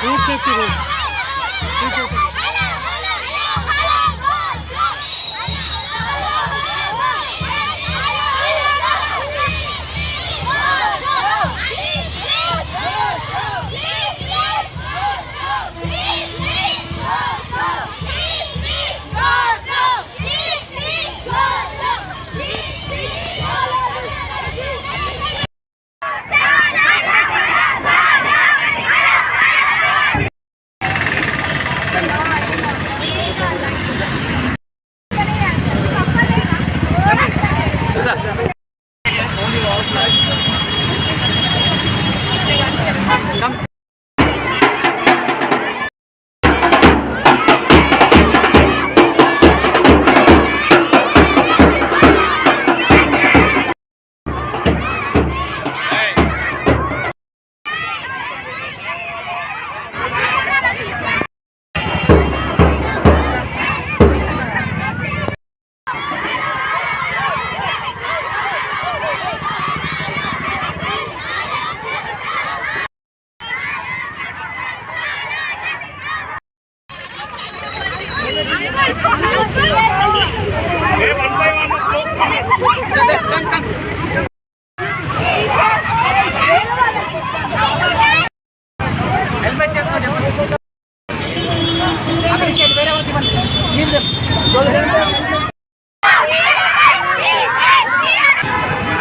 road safety rules.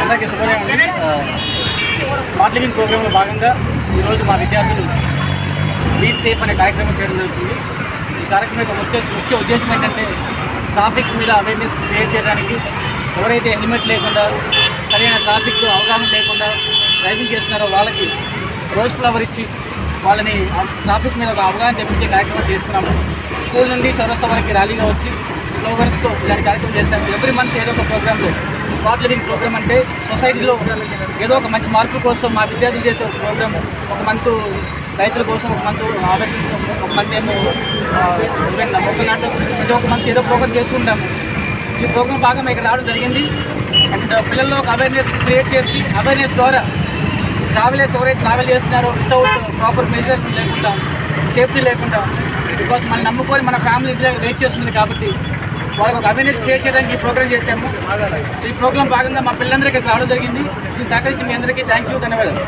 అందరికీ శుభోదయం అండి. స్మార్ట్ లివింగ్ ప్రోగ్రాంలో భాగంగా ఈరోజు మా విద్యార్థులు బీ సేఫ్ అనే కార్యక్రమం చేయడం జరుగుతుంది. ఈ కార్యక్రమం యొక్క ముఖ్య ఉద్దేశం ఏంటంటే ట్రాఫిక్ మీద అవేర్నెస్ క్రియేట్ చేయడానికి, ఎవరైతే హెల్మెట్ లేకుండా సరైన ట్రాఫిక్ అవగాహన లేకుండా డ్రైవింగ్ చేస్తున్నారో వాళ్ళకి రోజ్ ఫ్లవర్ ఇచ్చి వాళ్ళని ట్రాఫిక్ మీద ఒక అవగాహన తెప్పించే కార్యక్రమం చేస్తున్నాము. స్కూల్ నుండి చౌరస్తా వరకు ర్యాలీగా వచ్చి స్లోగన్స్తో ఇలాంటి కార్యక్రమం చేస్తాము. ఎవ్రీ మంత్ ఏదో ఒక ప్రోగ్రాంలో స్మార్ట్ లివింగ్ ప్రోగ్రామ్ అంటే సొసైటీలో ఏదో ఒక మంచి మార్పు కోసం మా విద్యార్థులు చేసే ఒక ప్రోగ్రాము. ఒక మంత్ రైతుల కోసం, ఒక మంత్ అవేర్నెస్, ఒక మంత్ ఏమో మొక్కలు నాటడం, ప్రతి ఒక్క మంత్ ఏదో ప్రోగ్రామ్ చేస్తుంటాము. ఈ ప్రోగ్రామ్ భాగంగా ఇక్కడ రావడం జరిగింది. అండ్ పిల్లల్లో ఒక అవేర్నెస్ క్రియేట్ చేసి అవేర్నెస్ ద్వారా ట్రావెలర్స్ ఎవరైతే ట్రావెల్ చేస్తున్నారో వితౌట్ ప్రాపర్ మెజర్స్ లేకుండా, సేఫ్టీ లేకుండా, బికాజ్ మనం నమ్ముకొని మన ఫ్యామిలీ ఇంటి దగ్గర వెయిట్ చేస్తుంది కాబట్టి వాళ్ళకి ఒక అవేర్నెస్ క్రియేట్ చేయడానికి ఈ ప్రోగ్రామ్ చేశాము. ఈ ప్రోగ్రామ్ భాగంగా మా పిల్లలందరికీ రావడం జరిగింది. ఇది సహకరించి మీ అందరికీ థ్యాంక్ యూ, ధన్యవాదాలు.